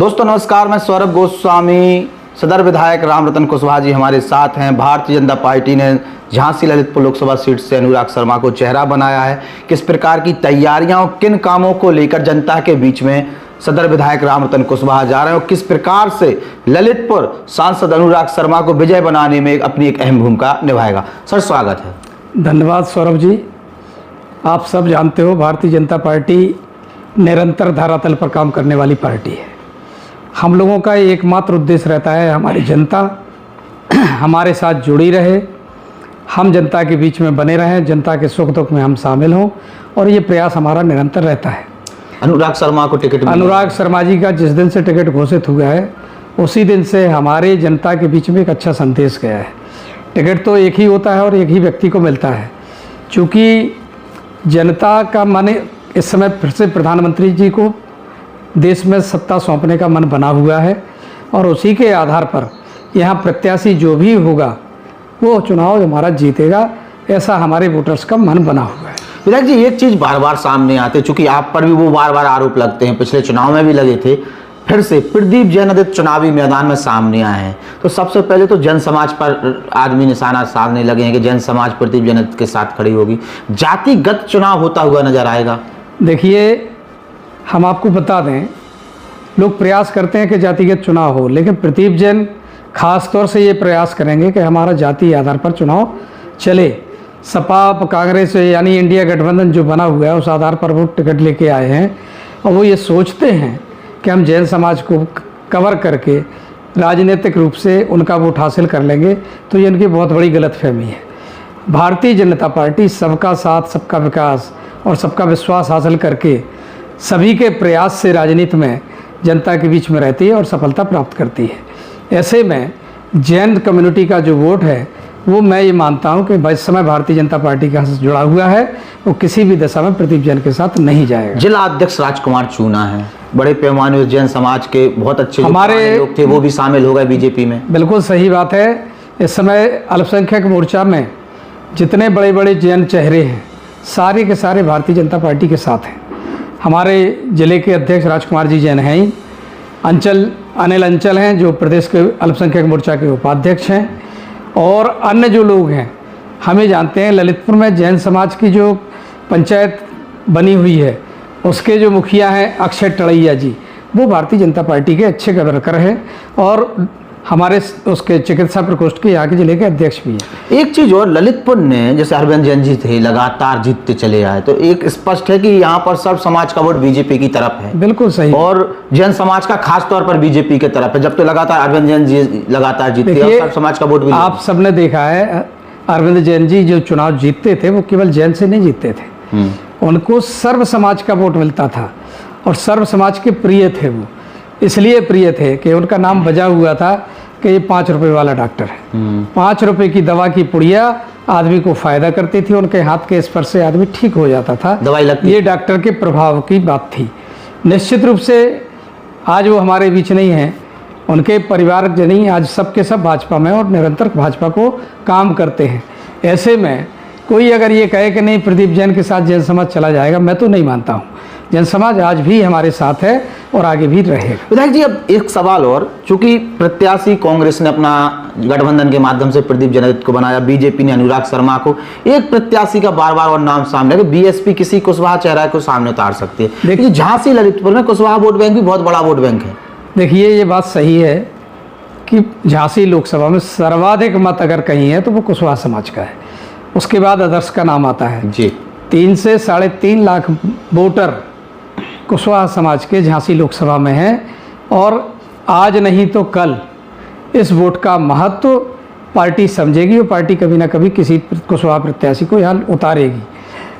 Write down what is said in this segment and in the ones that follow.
दोस्तों नमस्कार, मैं सौरभ गोस्वामी। सदर विधायक रामरतन कुशवाहा जी हमारे साथ हैं। भारतीय जनता पार्टी ने झांसी ललितपुर लोकसभा सीट से अनुराग शर्मा को चेहरा बनाया है। किस प्रकार की तैयारियां, किन कामों को लेकर जनता के बीच में सदर विधायक रामरतन कुशवाहा जा रहे हैं और किस प्रकार से ललितपुर सांसद अनुराग शर्मा को विजय बनाने में अपनी एक अहम भूमिका निभाएगा। सर स्वागत है। धन्यवाद सौरभ जी। आप सब जानते हो भारतीय जनता पार्टी निरंतर धरातल पर काम करने वाली पार्टी है। हम लोगों का एकमात्र उद्देश्य रहता है हमारी जनता हमारे साथ जुड़ी रहे, हम जनता के बीच में बने रहें, जनता के सुख दुख में हम शामिल हों, और ये प्रयास हमारा निरंतर रहता है। अनुराग शर्मा को टिकट अनुराग शर्मा जी का जिस दिन से टिकट घोषित हुआ है उसी दिन से हमारे जनता के बीच में एक अच्छा संदेश गया है। टिकट तो एक ही होता है और एक ही व्यक्ति को मिलता है। चूँकि जनता का मन इस समय फिर से प्रधानमंत्री जी को देश में सत्ता सौंपने का मन बना हुआ है, और उसी के आधार पर यहाँ प्रत्याशी जो भी होगा वो चुनाव हमारा जीतेगा, ऐसा हमारे वोटर्स का मन बना हुआ है। विधायक जी, एक चीज़ बार बार सामने आते हैं, चूंकि आप पर भी वो बार बार आरोप लगते हैं, पिछले चुनाव में भी लगे थे, फिर से प्रदीप जैन चुनावी मैदान में सामने आए हैं। तो सबसे पहले तो जन समाज पर आदमी निशाना साधने लगे हैं कि जन समाज प्रदीप जैन के साथ खड़ी होगी। जातिगत चुनाव होता हुआ नजर आएगा। देखिए, हम आपको बता दें, लोग प्रयास करते हैं कि जातिगत चुनाव हो, लेकिन प्रदीप जैन खास तौर से ये प्रयास करेंगे कि हमारा जाति आधार पर चुनाव चले। सपा कांग्रेस यानी इंडिया गठबंधन जो बना हुआ है उस आधार पर वो टिकट लेके आए हैं, और वो ये सोचते हैं कि हम जैन समाज को कवर करके राजनीतिक रूप से उनका वोट हासिल कर लेंगे। तो ये उनकी बहुत बड़ी गलतफहमी है। भारतीय जनता पार्टी सबका साथ, सबका विकास और सबका विश्वास हासिल करके सभी के प्रयास से राजनीति में जनता के बीच में रहती है और सफलता प्राप्त करती है। ऐसे में जैन कम्युनिटी का जो वोट है वो मैं ये मानता हूँ कि इस समय भारतीय जनता पार्टी के साथ जुड़ा हुआ है, वो किसी भी दशा में प्रदीप जैन के साथ नहीं जाएगा। जिला अध्यक्ष राजकुमार चूना है, बड़े पैमाने पर जैन समाज के बहुत अच्छे हमारे लोग थे, वो भी शामिल हो गए बीजेपी में। बिल्कुल सही बात है। इस समय अल्पसंख्यक मोर्चा में जितने बड़े बड़े जैन चेहरे हैं सारे के सारे भारतीय जनता पार्टी के साथ हैं। हमारे जिले के अध्यक्ष राजकुमार जी जैन हैं ही, अनिल अंचल हैं जो प्रदेश के अल्पसंख्यक मोर्चा के उपाध्यक्ष हैं, और अन्य जो लोग हैं हमें जानते हैं। ललितपुर में जैन समाज की जो पंचायत बनी हुई है उसके जो मुखिया हैं अक्षय टड़ैया जी, वो भारतीय जनता पार्टी के अच्छे वर्कर हैं, और हमारे उसके चिकित्सा प्रकोष्ठ के यहाँ के जिले के अध्यक्ष भी हैं। एक चीज और, ललितपुर ने जैसे अरविंद जैन जी थे लगातार जीतते चले आए, तो एक स्पष्ट है कि यहाँ पर सब समाज का वोट बीजेपी की तरफ है। बिल्कुल सही। और जैन समाज का खास तौर पर बीजेपी की तरफ है, जब तो लगातार अरविंद जैन जी लगातार जीतते हैं और सब समाज का वोट भी। आप सबने देखा है अरविंद जैन जी जो चुनाव जीतते थे वो केवल जैन से नहीं जीतते थे, उनको सर्व समाज का वोट मिलता था, और सर्व समाज के प्रिय थे। वो इसलिए प्रिय थे कि उनका नाम बजा हुआ था कि ये 5 रुपए वाला डॉक्टर है। 5 रुपए की दवा की पुड़िया आदमी को फायदा करती थी, उनके हाथ के स्पर्श से आदमी ठीक हो जाता था, दवाई लगती। ये डॉक्टर के प्रभाव की बात थी। निश्चित रूप से आज वो हमारे बीच नहीं हैं, उनके परिवार नहीं, आज सब के सब भाजपा में और निरंतर भाजपा को काम करते हैं। ऐसे में कोई अगर ये कहे कि नहीं प्रदीप जैन के साथ जैन समाज चला जाएगा, मैं तो नहीं मानता हूँ। जैन समाज आज भी हमारे साथ है और आगे भी रहेगा। विधायक जी, अब एक सवाल और, चूंकि प्रत्याशी कांग्रेस ने अपना गठबंधन के माध्यम से प्रदीप जैन को बनाया, बीजेपी ने अनुराग शर्मा को, एक प्रत्याशी का बार बार और नाम सामने है कि बीएसपी किसी कुशवाहा चेहरा को सामने उतार सकती है। देखिए झांसी ललितपुर में कुशवाहा वोट बैंक भी बहुत बड़ा वोट बैंक है। देखिए ये बात सही है कि झांसी लोकसभा में सर्वाधिक मत अगर कहीं है तो वो कुशवाहा समाज का है, उसके बाद आदर्श का नाम आता है जी। 3 से 3.5 लाख वोटर कुशवाहा समाज के झांसी लोकसभा में हैं, और आज नहीं तो कल इस वोट का महत्व पार्टी समझेगी और पार्टी कभी ना कभी किसी कुशवाहा प्रत्याशी को यहाँ उतारेगी।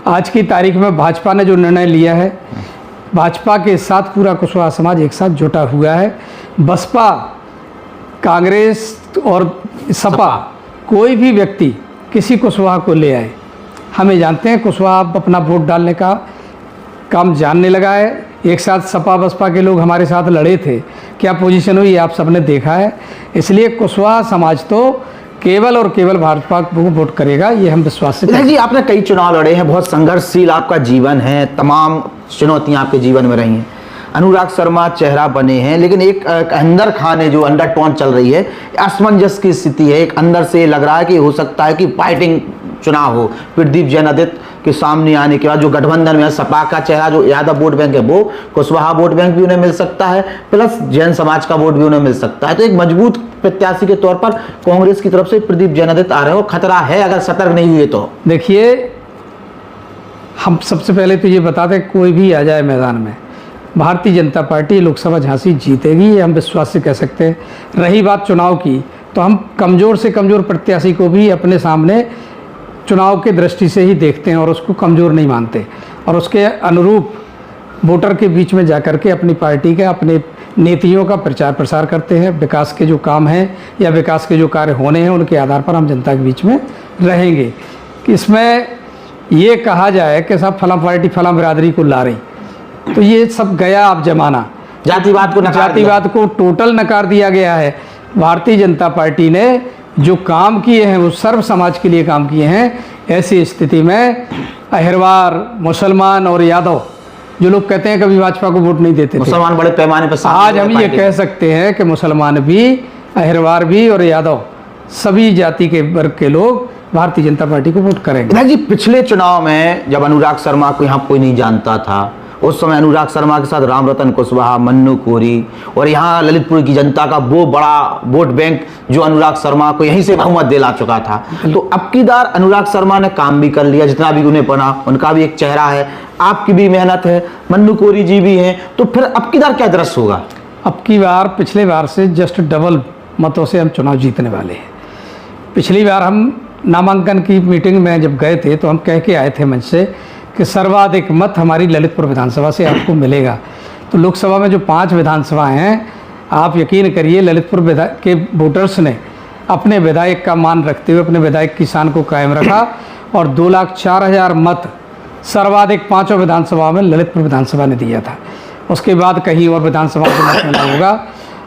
आज की तारीख में भाजपा ने जो निर्णय लिया है, भाजपा के साथ पूरा कुशवाहा समाज एक साथ जुटा हुआ है। बसपा, कांग्रेस और सपा कोई भी व्यक्ति किसी कुशवाहा को ले आए, हमें जानते हैं कुशवाहा अपना वोट डालने का काम जानने लगा है। एक साथ सपा बसपा के लोग हमारे साथ लड़े थे, क्या पोजीशन हुई आप सबने देखा है। इसलिए कुशवाहा समाज तो केवल और केवल भाजपा को वोट करेगा, ये हम विश्वास से। जी, आपने कई चुनाव लड़े हैं, बहुत संघर्षशील आपका जीवन है, तमाम चुनौतियां आपके जीवन में रही हैं। अनुराग शर्मा चेहरा बने हैं, लेकिन एक अंदर खान है जो अंडरटोन चल रही है, असमंजस की स्थिति है। एक अंदर से लग रहा है कि हो सकता है कि फाइटिंग चुनाव हो। प्रदीप जैन आदित्य के सामने आने के बाद जो गठबंधन में सपा का चेहरा जो यादव वोट बैंक है वो, कुशवाहा वोट बैंक भी उन्हें मिल सकता है, प्लस जैन समाज का वोट भी उन्हें मिल सकता है। तो एक मजबूत प्रत्याशी के तौर पर कांग्रेस की तरफ से प्रदीप जैन आदित्य आ रहे हो, खतरा है अगर सतर्क नहीं हुए तो। देखिए, हम सबसे पहले तो ये बता दें, कोई भी आ जाए मैदान में, भारतीय जनता पार्टी लोकसभा झांसी जीतेगी, ये हम विश्वास से कह सकते हैं। रही बात चुनाव की, तो हम कमज़ोर से कमज़ोर प्रत्याशी को भी अपने सामने चुनाव के दृष्टि से ही देखते हैं और उसको कमज़ोर नहीं मानते, और उसके अनुरूप वोटर के बीच में जाकर के अपनी पार्टी का, अपने नीतियों का प्रचार प्रसार करते हैं। विकास के जो काम हैं या विकास के जो कार्य होने हैं उनके आधार पर हम जनता के बीच में रहेंगे। इसमें ये कहा जाए कि सब फलां पार्टी फलां बिरादरी को ला रही, तो ये सब गया अब जमाना। जातिवाद को टोटल नकार दिया गया है। भारतीय जनता पार्टी ने जो काम किए हैं वो सर्व समाज के लिए काम किए हैं। ऐसी स्थिति में अहिरवार, मुसलमान और यादव, जो लोग कहते हैं कभी भाजपा को वोट नहीं देते थे, मुसलमान बड़े पैमाने पर आज हम ये कह सकते हैं कि मुसलमान भी, अहिरवार भी और यादव, सभी जाति के वर्ग के लोग भारतीय जनता पार्टी को वोट करेंगे। जी, पिछले चुनाव में जब अनुराग शर्मा को यहाँ कोई नहीं जानता था, उस समय अनुराग शर्मा के साथ रामरतन कुशवाहा, मन्नू कोरी और यहाँ ललितपुर की जनता का वो बड़ा वोट बैंक जो अनुराग शर्मा को यहीं से बहुमत दिला चुका था। तो अब की बार अनुराग शर्मा ने काम भी कर लिया, जितना भी उन्हें बना, उनका भी एक चेहरा है, आपकी भी मेहनत है, मन्नू कोरी जी भी हैं, तो फिर अब की बार क्या दृश्य होगा? अब की बार पिछले बार से जस्ट डबल मतों से हम चुनाव जीतने वाले हैं। पिछली बार हम नामांकन की मीटिंग में जब गए थे तो हम कह के आए थे मंच से कि सर्वाधिक मत हमारी ललितपुर विधानसभा से आपको मिलेगा। तो लोकसभा में जो 5 विधानसभाएं हैं, आप यकीन करिए ललितपुर के वोटर्स ने अपने विधायक का मान रखते हुए अपने विधायक की शान को कायम रखा और 2,04,000 मत सर्वाधिक 5 विधानसभा में ललितपुर विधानसभा ने दिया था। उसके बाद कहीं और विधानसभा को मत मिला होगा,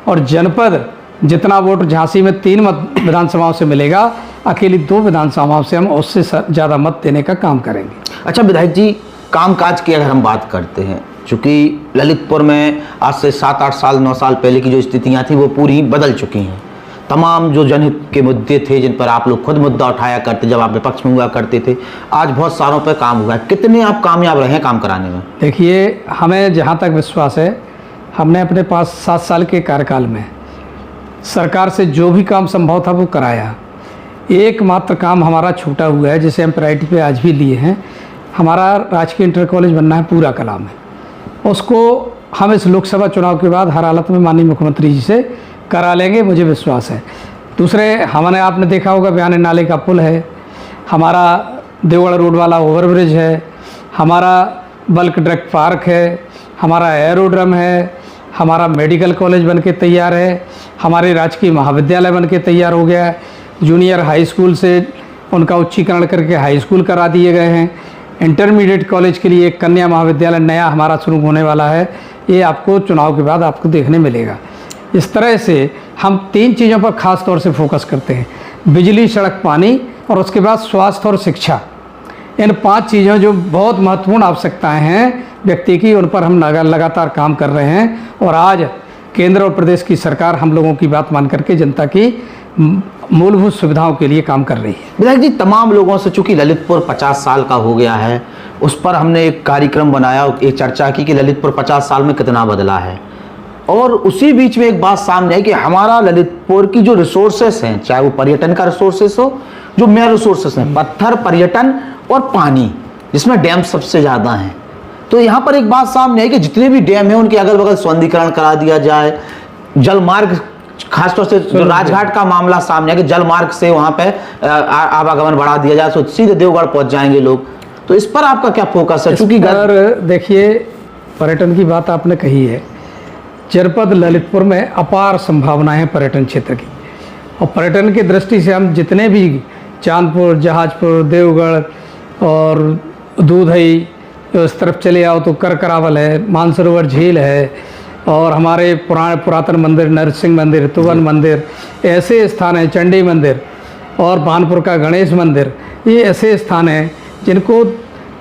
और जनपद जितना वोट झांसी में 3 विधानसभाओं से मिलेगा, अकेली 2 विधानसभाओं से हम उससे ज़्यादा मत देने का काम करेंगे। अच्छा विधायक जी, कामकाज की अगर हम बात करते हैं, चूँकि ललितपुर में आज से 7-8 साल 9 साल पहले की जो स्थितियाँ थी वो पूरी बदल चुकी हैं। तमाम जो जनहित के मुद्दे थे जिन पर आप लोग खुद मुद्दा उठाया करते जब आप विपक्ष में हुआ करते थे, आज बहुत सारों पर काम हुआ है। कितने आप कामयाब रहे हैं काम कराने में? देखिए, हमें जहाँ तक विश्वास है, हमने अपने पास 7 साल के कार्यकाल में सरकार से जो भी काम संभव था वो कराया। एकमात्र काम हमारा छूटा हुआ है जिसे हम प्रायोरिटी पे आज भी लिए हैं, हमारा राजकीय इंटर कॉलेज बनना है पूरा कला में। उसको हम इस लोकसभा चुनाव के बाद हर हालत में माननीय मुख्यमंत्री जी से करा लेंगे, मुझे विश्वास है। दूसरे, आपने देखा होगा बयाने नाले का पुल है, हमारा देवगढ़ रोड वाला ओवरब्रिज है, हमारा बल्क ड्रग पार्क है, हमारा एरोड्रम है, हमारा मेडिकल कॉलेज बन के तैयार है, हमारे राजकीय महाविद्यालय बन के तैयार हो गया है, जूनियर हाई स्कूल से उनका उच्चीकरण करके हाई स्कूल करा दिए गए हैं, इंटरमीडिएट कॉलेज के लिए एक कन्या महाविद्यालय नया हमारा शुरू होने वाला है, ये आपको चुनाव के बाद आपको देखने मिलेगा। इस तरह से हम 3 चीज़ों पर ख़ास तौर से फोकस करते हैं, बिजली, सड़क, पानी और उसके बाद स्वास्थ्य और शिक्षा। इन 5 चीज़ों जो बहुत महत्वपूर्ण आवश्यकताएं हैं व्यक्ति की, उन पर हम लगातार काम कर रहे हैं, और आज केंद्र और प्रदेश की सरकार हम लोगों की बात मान करके जनता की मूलभूत सुविधाओं के लिए काम कर रही है। विधायक जी, तमाम लोगों से, चूंकि ललितपुर 50 साल का हो गया है, उस पर हमने एक कार्यक्रम बनाया, एक चर्चा की कि ललितपुर 50 साल में कितना बदला है, और उसी बीच में एक बात सामने है कि हमारा ललितपुर की जो रिसोर्सेस हैं, चाहे वो पर्यटन का रिसोर्सेस हो, जो मेन रिसोर्सेस हैं, पत्थर, पर्यटन और पानी, जिसमें डैम सबसे ज़्यादा हैं, तो यहाँ पर एक बात सामने है कि जितने भी डैम हैं उनके अगल बगल सौंदर्यीकरण करा दिया जाए। जलमार्ग, खासतौर से जो राजघाट का मामला सामने है कि जलमार्ग से वहाँ पे आवागमन बढ़ा दिया जाए, तो सीधे देवगढ़ पहुँच जाएंगे लोग। तो इस पर आपका क्या फोकस है? चूँकि देखिए, पर्यटन की बात आपने कही है, जनपद ललितपुर में अपार संभावनाएं हैं पर्यटन क्षेत्र की, और पर्यटन की दृष्टि से हम जितने भी चांदपुर, जहाजपुर, देवगढ़ और दूधई, इस तरफ चले आओ तो करकरावल है, मानसरोवर झील है, और हमारे पुरातन मंदिर, नरसिंह मंदिर, तुवन मंदिर, ऐसे स्थान हैं, चंडी मंदिर और भानपुर का गणेश मंदिर, ये ऐसे स्थान हैं जिनको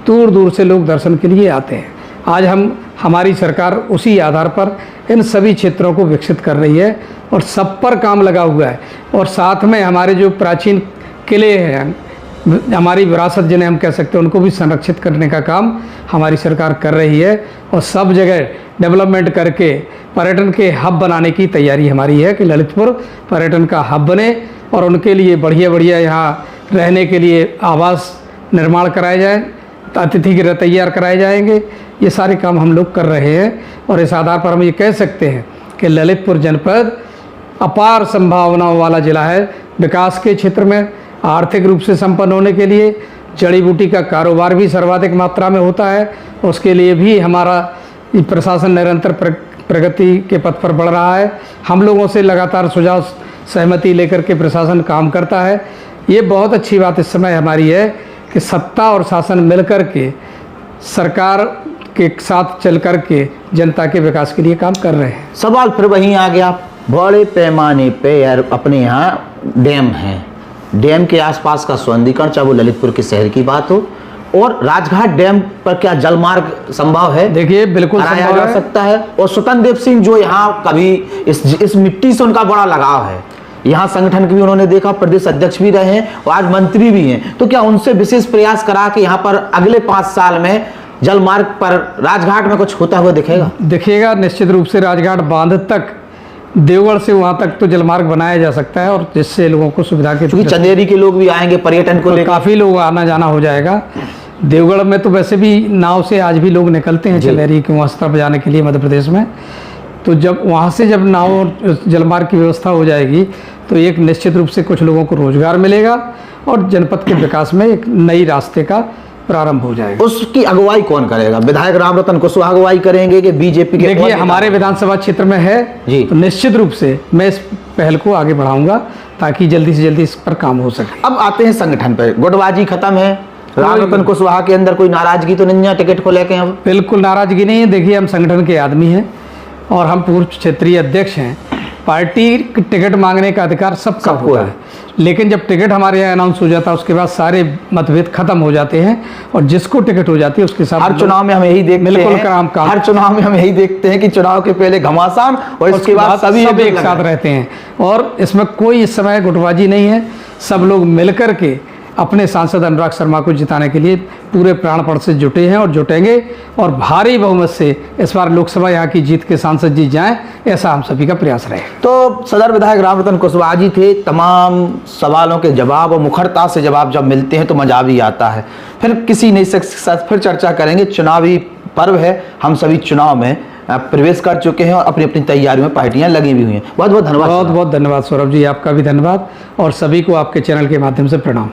दूर दूर से लोग दर्शन के लिए आते हैं। आज हम हमारी सरकार उसी आधार पर इन सभी क्षेत्रों को विकसित कर रही है और सब पर काम लगा हुआ है। और साथ में हमारे जो प्राचीन किले हैं, हमारी विरासत जिन्हें हम कह सकते हैं, उनको भी संरक्षित करने का काम हमारी सरकार कर रही है और सब जगह डेवलपमेंट करके पर्यटन के हब बनाने की तैयारी हमारी है कि ललितपुर पर्यटन का हब बने और उनके लिए बढ़िया बढ़िया यहाँ रहने के लिए आवास निर्माण कराए जाएँ, अतिथि गृह तैयार कराए जाएंगे। ये सारे काम हम लोग कर रहे हैं और इस आधार पर हम ये कह सकते हैं कि ललितपुर जनपद अपार संभावनाओं वाला ज़िला है। विकास के क्षेत्र में आर्थिक रूप से संपन्न होने के लिए जड़ी बूटी का कारोबार भी सर्वाधिक मात्रा में होता है, उसके लिए भी हमारा प्रशासन निरंतर प्रगति के पथ पर बढ़ रहा है। हम लोगों से लगातार सुझाव सहमति लेकर के प्रशासन काम करता है। ये बहुत अच्छी बात इस समय हमारी है कि सत्ता और शासन मिलकर के सरकार के साथ चल कर के जनता के विकास के लिए काम कर रहे हैं। सवाल फिर वहीं आ गया, बड़े पैमाने पे यार अपने यहाँ डैम है, डैम के आसपास का सौंदर्यीकरण, चाहे वो ललितपुर के शहर की बात हो, और राजघाट डैम पर क्या जलमार्ग संभव है? देखिए बिल्कुल कराया जा सकता है। और स्वतंत्र देव सिंह जो यहाँ कभी इस मिट्टी से उनका बड़ा लगाव है, यहाँ संगठन के भी उन्होंने देखा, प्रदेश अध्यक्ष भी रहे हैं और आज मंत्री भी हैं, तो क्या उनसे विशेष प्रयास करा कि यहाँ पर अगले 5 साल में जलमार्ग पर राजघाट में कुछ होता हुआ दिखेगा? निश्चित रूप से राजघाट बांध तक, देवगढ़ से वहाँ तक तो जलमार्ग बनाया जा सकता है और जिससे लोगों को सुविधा के, क्योंकि चंदेरी के लोग भी आएंगे पर्यटन को लेकर, काफ़ी लोग आना जाना हो जाएगा। देवगढ़ में तो वैसे भी नाव से आज भी लोग निकलते हैं चंदेरी के वहाँ तरफ जाने के लिए मध्य प्रदेश में। तो जब वहाँ से जब नाव और जलमार्ग की व्यवस्था हो जाएगी तो एक निश्चित रूप से कुछ लोगों को रोजगार मिलेगा और जनपद के विकास में एक नई रास्ते का प्रारंभ हो जाएगा। उसकी अगुवाई कौन करेगा? विधायक रामरतन कुशवाहा अगुवाई करेंगे कि बीजेपी के? देखिए हमारे विधानसभा क्षेत्र में है जी, तो निश्चित रूप से मैं इस पहल को आगे बढ़ाऊंगा ताकि जल्दी से जल्दी इस पर काम हो सके। अब आते हैं संगठन पर, गुटबाजी खत्म है, रामरतन कुशवाहा के अंदर कोई नाराजगी तो नहीं है टिकट को लेकर? अब बिल्कुल नाराजगी नहीं है। देखिए हम संगठन के आदमी हैं और हम पूर्व क्षेत्रीय अध्यक्ष हैं। पार्टी टिकट मांगने का अधिकार सबका होता है, लेकिन जब टिकट हमारे यहाँ अनाउंस हो जाता है उसके बाद सारे मतभेद खत्म हो जाते हैं और जिसको टिकट हो जाती है उसके साथ हर चुनाव में हम यही देखते हैं, बिल्कुल हर चुनाव में हम यही देखते हैं कि चुनाव के पहले घमासान और इसके बाद सभी एक साथ रहते हैं और इसमें कोई इस समय गुटबाजी नहीं है। सब लोग मिलकर के अपने सांसद अनुराग शर्मा को जिताने के लिए पूरे प्राणपण से जुटे हैं और जुटेंगे और भारी बहुमत से इस बार लोकसभा यहाँ की जीत के सांसद जीत जाएं, ऐसा हम सभी का प्रयास रहे। तो सदर विधायक रामरतन कुशवाहा जी थे, तमाम सवालों के जवाब और मुखरता से जवाब जब मिलते हैं तो मजा भी आता है। फिर किसी नई शख्स के साथ फिर चर्चा करेंगे। चुनावी पर्व है, हम सभी चुनाव में प्रवेश कर चुके हैं और अपनी अपनी तैयारियों में पार्टियां लगी भी हुई हैं। बहुत बहुत धन्यवाद। बहुत बहुत धन्यवाद सौरभ जी, आपका भी धन्यवाद और सभी को आपके चैनल के माध्यम से प्रणाम।